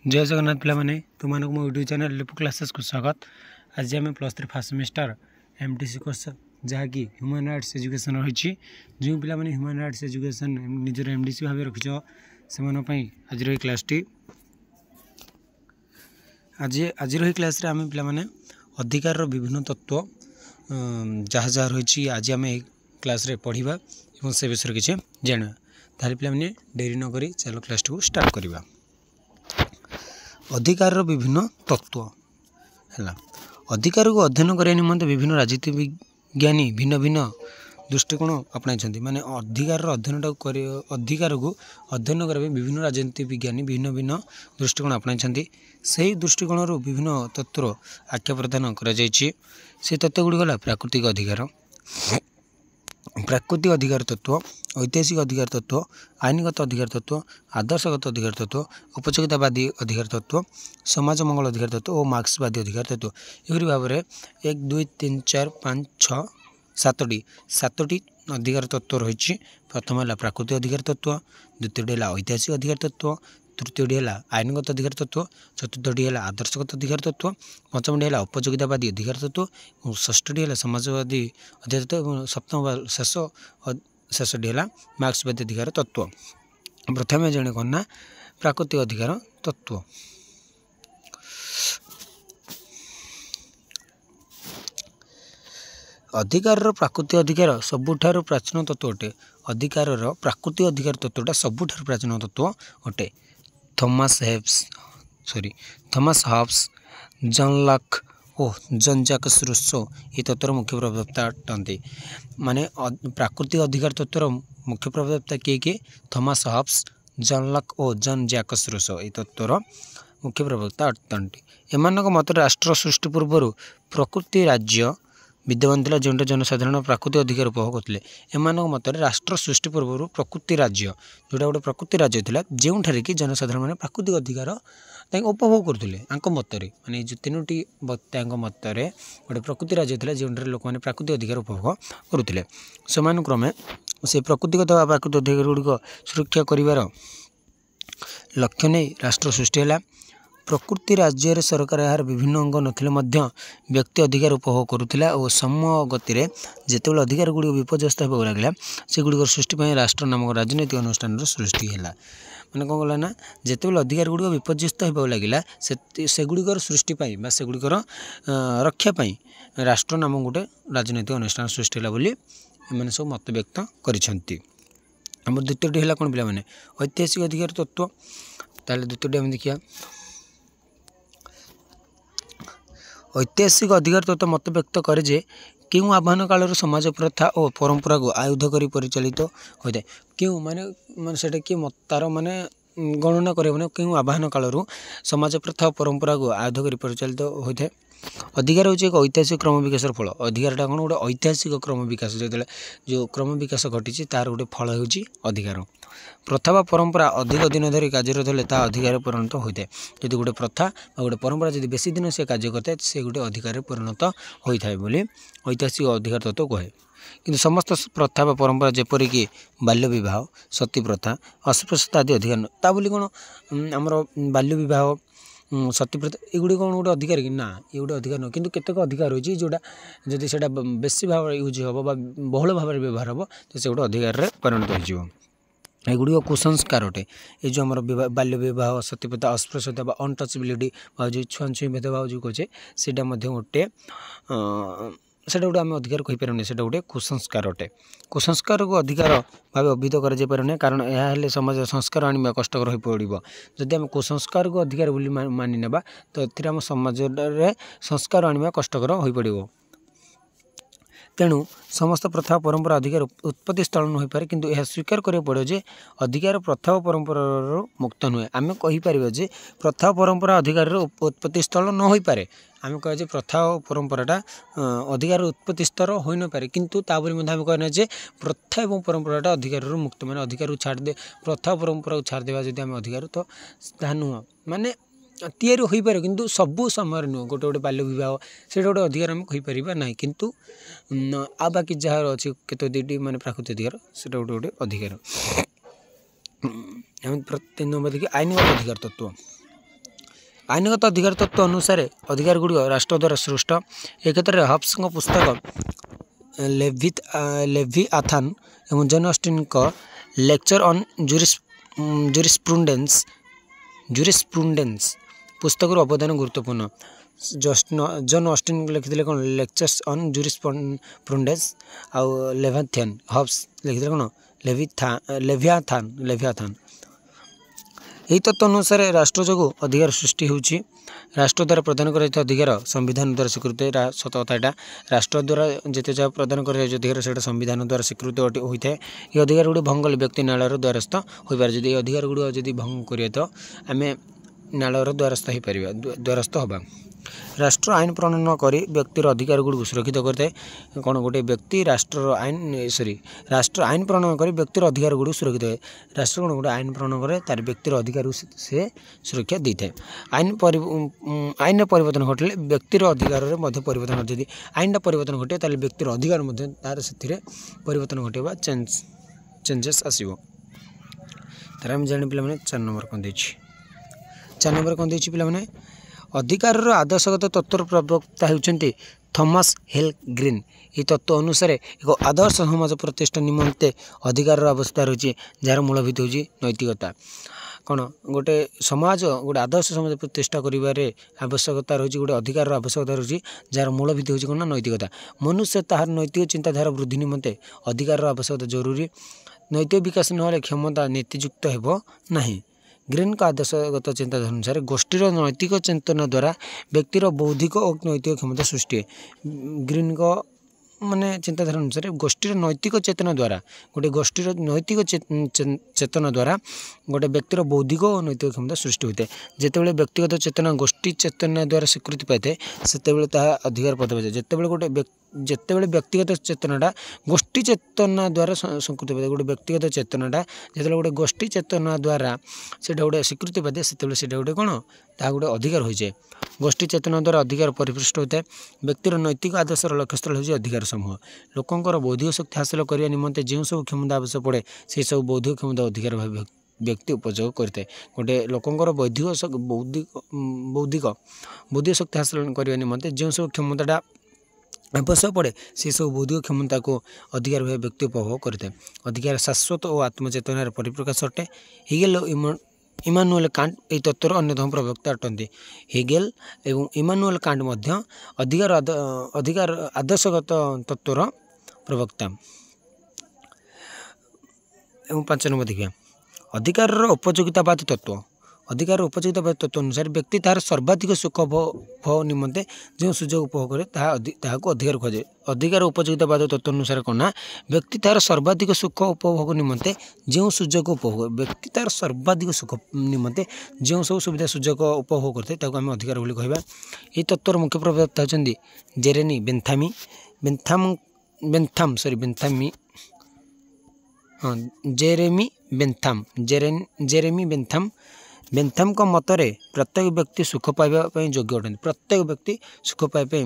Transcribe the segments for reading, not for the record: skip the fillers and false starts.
जय जगन्नाथ पिलाने तुम मो यूट्यूब चैनल लिपु क्लासेस को स्वागत। आज आम +3 फर्स्ट सेमिस्टर एमटीसी कोर्स जहाँकि ह्यूमन राइट्स एजुकेशन रही जो पिला ह्यूमन राइट्स एजुकेशन निजर एमडीसी भाव रखिछ से आज क्लास टी आज क्लास आम पिला अधिकार विभिन्न तत्व जहाँ जहाँ रही आज आम क्लास रे पढ़ा और से विषय किसी जाना ताल पे डेरी नक चलो क्लास को स्टार्ट करवा। अधिकार विभिन्न तत्व है अधिकार को अध्ययन करने निमंते विभिन्न राजनीति विज्ञानी भिन्न भिन्न दृष्टिकोण अपनाई माने अधिकार अध्ययन अधिकार को अध्ययन करने विभिन्न राजनीति विज्ञानी भिन्न भिन्न दृष्टिकोण अपनाई से दृष्टिकोण विभिन्न तत्व आख्या प्रदान कर तत्व गुड़ी गला प्राकृतिक अधिकार प्राकृतिक अधिकार तत्व ऐतिहासिक अधिकार तत्व आईनगत अधिकार तत्व आदर्शगत अधिकार तत्व उपयोगितावादी अधिकार तत्व समाज मंगल अधिकार तत्व और मार्क्सवादी अधिकार तत्व एहरी भाव में 1 2 3 4 5 6 7टी अधिकार तत्व रही। प्रथम है प्राकृतिक अधिकार तत्व, द्वितीय है ऐतिहासिक अधिकार तत्व, तृतीय है आईनगत अधिकार तत्व, चतुर्थी है आदर्शगत अधिकार तत्व, पंचमटी है उपयोगितावादी अधिकार तत्व और षष्ठी है समाजवादी अधिकार तत्व, सप्तम शेषटी है मार्क्सवादी अधिकार तत्व। प्रथम जड़े कौन ना प्राकृतिक अधिकार तत्व। अधिकार प्राकृतिक अधिकार सबुठार प्राचीन तत्व अटे। अधिकार प्राकृतिक अधिकार तत्वटा सबुठार प्राचीन तत्व अटे। थॉमस हॉब्स, जॉन लॉक और जॉन जैक्स रूसो ये तत्वर मुख्य प्रवक्ता अटंती। माने प्राकृतिक अधिकार तत्वर मुख्य प्रवक्ता किए थॉमस हॉब्स, जॉन लॉक और जॉन जैक्स रूसो ये तत्वर मुख्य प्रवक्ता अटंती। एमानक मत राष्ट्र सृष्टि पूर्व प्रकृति राज्य विद्यमान था जो जनसाधारण प्राकृतिक अधिकार उपभोग करते। एमानक मत राष्ट्र सृष्टि पूर्व प्रकृति राज्य जोटा गोटे प्रकृति राज्य था जो कि जनसाधारण मैंने प्राकृतिक अधिकार उपभोग करते मतरे माने जो 3टी वक्ता मतरे गोटे प्रकृति राज्य था जो लोक मैंने प्राकृतिक अधिकार उपभोग करुले। समान क्रमे से प्रकृतिगत प्राकृतिक अधिकार गुड़िक सुरक्षा कर लक्ष्य नहीं राष्ट्र सृष्टि है। प्रकृति राज्य सरकार यार विभिन्न अंग नथिले व्यक्ति अधिकार उपभोग करुला और समय गति जिते अधिकार गुड़ विपर्यस्त होगा लगे से गुड़ सृष्टि राष्ट्र नामक राजनैतिक अनुष्ठान सृष्टि है। मैंने कौन गला ना जिते अधिकार गुड़ विपर्यस्त होगा लगे से गुड़िकर सृष्टि से गुड़िकर रक्षापी राष्ट्र नामक गोटे राजनैतिक अनुष्ठान सृष्टि है सब मत व्यक्त करिसेंती। आम द्वितीयटी है कौन पे ऐतिहासिक अधिकार तत्व। ताले द्वितीयटी आम देखिए ऐतिहासिक अधिकार तत्व मत व्यक्त करे जे क्यों आह्वान काल समाज प्रथा और परंपरा को आयुध कर परिचालित होता है। क्यों माने से तार माने गणना कर क्यों आह्वान काल समाज प्रथा और परंपरा को आयुध कर परिचालित होता है। अधिकार हूँ एक ऐतिहासिक क्रम विकास फल। अधिकारटा कौन गोटे ऐतिहासिक क्रम विकास जो क्रम विकास घटी तार गोटे फल हो अधिकार। प्रथा व परंपरा अधिक दिन धरी कार्यरत हेले ता अधिकार परिणत होता है। यदि गोटे प्रथा गोटे परंपरा जब बेसी दिन से कार्य करता है से गोटे अधिकार परिणत होता है बोली ऐतिहासिक अधिकार तत्व कहे। किंतु समस्त प्रथा व परंपरा जेपरिक बाल्य विवाह, सती प्रथा, अस्पृश्यता आदि अधिकार ता बोली कौन आमर बाल्य विवाह, सती प्रथा एगुड़ी कौन गोटे अधिकार कि ना ये गोटे अधिकार न कि केतक अधिकार होती जोटा जदि से बेसी भाव यूज हम बहुल भाव में व्यवहार हम तो से गोटे अधिकार परिणत हो। एगुड़ी कुसंस्कार अटे। ये जो आम बाल्य विवाह, सती प्रथा, अस्पृश्यता अनटचेबिलिटी जो छुआ छुई भेदभाव जो कहे से गोटे गोटे आम अधिकार कहीपर से गोटे कुसंस्कार अटे। कुसंस्कार को अधिकार भाव अभिहित कर कारण यह समाज संस्कार आने कष्टकर हो पड़ो। जदि आम कुसंस्कार को अधिकार बोली मानि नेबा तो ये आम समाज संस्कार आने कष्टकर हो पड़ो। तेणु समस्त प्रथा परंपरा अधिकार उत्पत्ति स्थल न हो पारे किंतु यह स्वीकार करिया पड़ो जे अधिकार प्रथा परंपरा मुक्त नुहे। आम कहीपर जे प्रथा परंपरा अधिकार उत्पत्ति स्थल न हो पारे आम कहे प्रथा परंपराटा अधिकार उत्पत्ति स्तर हो न पारे किंतु ताबरी आम कहना जे प्रथा और परंपराटा अधिकार मुक्त माने अधिकार छाड़ दे प्रथा परंपरा को छाड़ देवा जदि आम अधिकार तो ताहा नुह माने तैयारी हो पारे किंतु सबू समय नुह गोटे गोटे बाल्य विवाह से गोटे अधिकार आम कहीपर ना किंतु आ बाकी जहाँ अच्छी केत दुईटी माने प्राकृतिक अधिकार से गोटे गोटे अधिकार। 3 नंबर देखिए आईनगत अधिकार तत्व। आईनगत अधिकार तत्व अनुसार अधिकार गुड़िक राष्ट्र द्वारा सृष्ट। एक क्षेत्र में हब्स पुस्तक लेविआथान एवं जॉन ऑस्टिन का लेक्चर ऑन जुरिस्प्रुडेंस पुस्तक अवदान गुरुत्वपूर्ण। जॉन ऑस्टिन लिखिले कौन लेक्चर्स ऑन जुरिस्प्रुडेंस आउ लेविआथान हब्स लिखिले कौन लेविआथान। यही तत्व अनुसार राष्ट्र जो अधिकार सृष्टि होची राष्ट्र द्वारा प्रदान कर अधिकार संविधान द्वारा स्वीकृत सत कथा यहाँ राष्ट्र द्वारा जिते जहाँ प्रदान कर अधिकार से संविधान द्वारा स्वीकृत होता है। ये अधिकार गुड़ी भंग व्यक्ति न्यायालय द्वारस्थ हो पारे जब अधिकार गुड़ जब भंग करिए तो आम न्यायालय द्वारस्थ हो पार द्वारस्थ हवा। राष्ट्र आईन प्रणयन करी व्यक्तिर अधिकार गुड़ सुरक्षित करते कौन गोटे व्यक्ति राष्ट्र आईन प्रणयन करी व्यक्तिर अधिकार गुड़ सुरक्षित है। राष्ट्र कौन गोटे आईन प्रणयन करे तार व्यक्तिर अधिकार से सुरक्षा दी थाए। आईन परिवर्तन घटले व्यक्तिर अधिकार में परिवर्तन जब आईन परिवर्तन घटे ताले व्यक्तिर अधिकार तार से परिवर्तन घटे चेंजेस आसो। तार आम जाने पे 4 नंबर कौन दे 4 नंबर कौन दे पे अधिकार आदर्शगत तत्वर प्रवक्ता होती थॉमस हेल ग्रीन। ये तत्व अनुसार एक आदर्श समाज प्रतिष्ठा निमंते अधिकार आवश्यकता रही जार मूलभूत हो नैतिकता। कौन गोटे समाज गोटे आदर्श समाज प्रतिष्ठा करिबारे आवश्यकता रही गोटे अधिकार आवश्यकता रही जार मूलभूत हो कौन नैतिकता। मनुष्य तार नैतिक चिंताधारा वृद्धि निमंते अधिकार आवश्यकता जरूरी। नैतिक विकास ना क्षमता नीतियुक्त होना। ग्रीन का आदर्शगत चिंताधारा अनुसार गोष्ठीर नैतिक चेतना द्वारा व्यक्तिर बौद्धिक और नैतिक क्षमता सृष्टि है। ग्रीन को माने चिंताधारा अनुसार गोष्ठीर नैतिक चेतना द्वारा गोटे गोष्ठीर नैतिक चेतना द्वारा गोटे व्यक्तिर बौद्धिक और नैतिक क्षमता सृष्टि होता है। जितेबाला व्यक्तिगत चेतना गोष्ठी चेतना द्वारा स्वीकृति पाई थाए से अधिकार पद पाए। जितेबाला व्यक्तिगत चेतनाटा गोष्ठी चेतना द्वारा स्वीकृति पाए गोटे व्यक्तिगत चेतनाटा जो गोटे गोष्ठी चेतना द्वारा से गोटे स्वीकृति पाए से गोटे कौन ता गोटे अधिकार हो जाए। गोष्ठी चेतना द्वारा अधिकार परिपृष्ट होता है। व्यक्तिर नैतिक आदर्शर लक्ष्यस्थल हो अधिकार समूह। लोकंर बौद्धिक शक्ति हासिल करने निमंते जो सब क्षमता आवश्यक पड़े से सब बौद्धिक क्षमता अधिकार भाव व्यक्ति उपयोग करते। गोटे लोकंर बौद्धिक शक्ति हासिल करने निमंते जो सब क्षमताटा आवश्यक पड़े से सब बौद्धिक क्षमता को अधिकार भाव व्यक्ति उपभोग करते। अधिकार शाश्वत और आत्मचेतनार परिप्रकाश अटे। हेगेल इमानुएल कांट यह तत्वर अन्यतम प्रवक्ता अटंती। हेगेल एवं इमानुएल कांट मध्य अधिकार आदर्शगत तत्वर प्रवक्ता। एवं 5 नंबर देखिए अधिकार उपयोगितावाद तत्व। अधिकार उपयोगितावाद तत्व अनुसार व्यक्ति तार सर्वाधिक सुख भोग निमंते जो सुजोग उपभोग करे ताहाको अधिकार कहुए। अधिकार उपयोगितावाद तत्व अनुसार कौन व्यक्ति तार सर्वाधिक सुख उपभोग निमंते जो सुजोग उपभोग व्यक्ति तार सर्वाधिक सुख निमंते जो सब सुविधा सुजोग उपभोग करते ताको आम अधिकार बोली कहबा। ये तत्वर मुख्य प्रवक्ता होचंदी जेरेमी बेंथाम। बेंथाम को मतरे प्रत्येक व्यक्ति सुख पाइबा योग्य अटंती। प्रत्येक व्यक्ति सुख पाइबा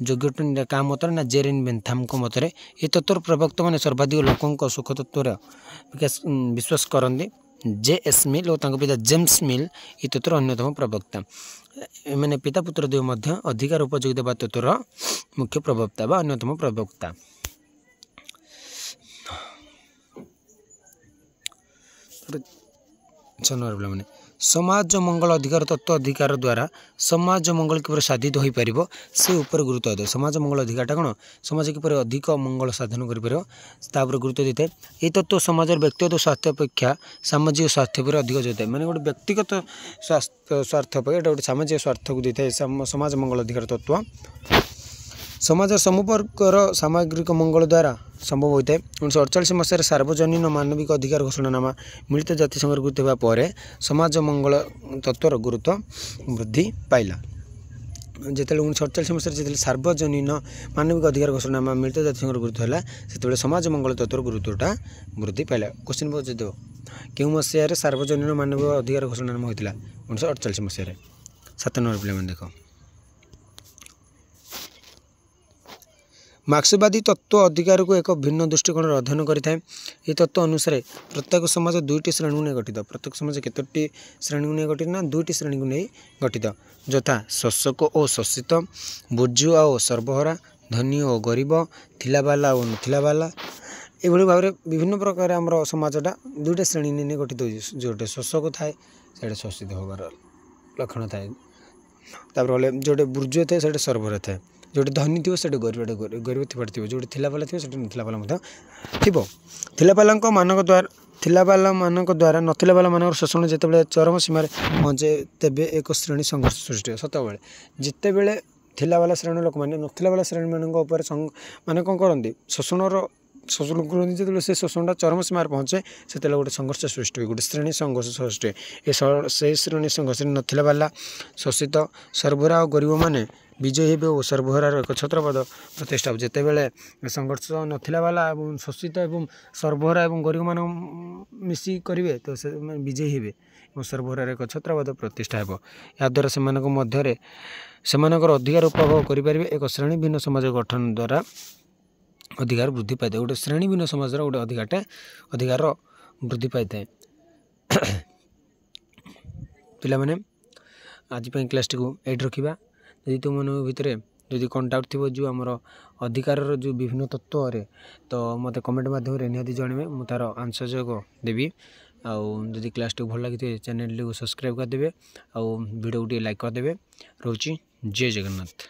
योग्य अटंती क्या मतरे ना जेरेमी बेंथाम को मतरे। ये तत्वर प्रवक्ता मैंने सर्वाधिक लोकों सुख तत्वर विश्वास करते। J.S. मिल और पिता जेम्स मिल ये तत्वर अन्यतम प्रवक्ता। मैंने पिता पुत्र देव मध्य अधिकार उपयोगिता तत्वर मुख्य प्रवक्ता व अन्यतम प्रवक्ता। मैंने समाज मंगल अधिकार तत्व अधिकार द्वारा समाज मंगल किपर साधित हो पार से उपर गुरुत्व दे। समाज मंगल अधिकारटा कौन समाज किपर अधिक मंगल साधन कर गुरुत्व देता है। ये तत्व समाज व्यक्तिगत स्वास्थ्य अपेक्षा सामाजिक स्वास्थ्य पर अधिक जोता है। मैंने गोटे व्यक्तिगत स्वार्थ पर गोटे सामाजिक स्वार्थ को देता है समाज मंगल अधिकार तत्व। समाज समूपर्कर सामग्रिक मंगल द्वारा संभव होता है। 1948 मसीह सार्वजनीन मानविक अधिकार घोषणानामा मिलित जातिसंघ गुरुत्व होगा पर समाज मंगल तत्वर गुरुत्व वृद्धि पाइला। जो 1948 मसीह जो सार्वजनीन मानविक अधिकार घोषणानामा मिलित जातिसंघ गुरुत्व है से समाज मंगल तत्वर गुरुत्वटा वृद्धि पाइला। क्वेश्चन पचार देव क्यों मसीह सार्वजनीन मानविक अधिकार घोषणानामा होता 1948 मसीह। 7 नंबर पे देख मार्क्सवादी तत्व अधिकार को एक भिन्न दृष्टिकोण अध्ययन करें। ये तत्व अनुसार प्रत्येक समाज दुईटी श्रेणी को नहीं गठित। प्रत्येक समाज केतोटी श्रेणी को नहीं गठित ना दुईटी श्रेणी को नहीं गठित, यथा शोषक और शोषित, बुर्जुआ और सर्वहरा, धनी और गरीब, थिलाबाला और नथिलाबाला। ये भाव में विभिन्न प्रकार आम समाजटा दुईटा श्रेणी नहीं गठित हो, जोटे शोषक थाए से शोषित होबार लक्षण थाए, जोटे बुर्जुआ थाए से सर्वहरा थाए, जोटे धनी थी से गरीब थी, जोटे थिलाबाला थी से नथिलाबाला थी। थिलाबाला द्वारा नथिलाबाला मान शोषण जिते चरम सीमार पहुँचे तेबे एक श्रेणी संघर्ष सृष्टि सत बेले जिते बड़े थिलाबाला श्रेणी लोक मैंने नथिलाबाला श्रेणी माने कौन करती शोषण करती जो से शोषणटा चरम सीमार पहुँचे से गोटे संघर्ष सृष्टि गोटे श्रेणी संघर्ष सृष्टि ये श्रेणी संघर्ष नथिलाबाला शोषित सर्वहरा और गरीब मैंने विजयी हे और सर्वहरार एक छत्रपद प्रतिष्ठा जिते बड़े संघर्ष नथिलाबाला और शोषित और सर्वहरा और गरीब मान मिसी करेंगे तो से विजयी हे और सर्वहरार एक छत्रपद प्रतिष्ठा हो। याद्वारा से अधिकार उपभोग करेंगे। एक श्रेणी भिन्न समाज गठन द्वारा अधिकार वृद्धि पाई गोटे श्रेणी भिन्न समाज गोटे अधिकार वृद्धि पाई था। पिला आज क्लास टी को एड रखा। यदि तुम मन भितर जदि कौन डाउट थी जो आमर अधिकार जो विभिन्न तत्व रे तो मत कमेंट माध्यम निहाती जनइबे मु तार आंसर जो देवी। आदि क्लास टी भल लगी चैनल को सब्सक्राइब करदे, वीडियो को लाइक करदे। रोची जय जगन्नाथ।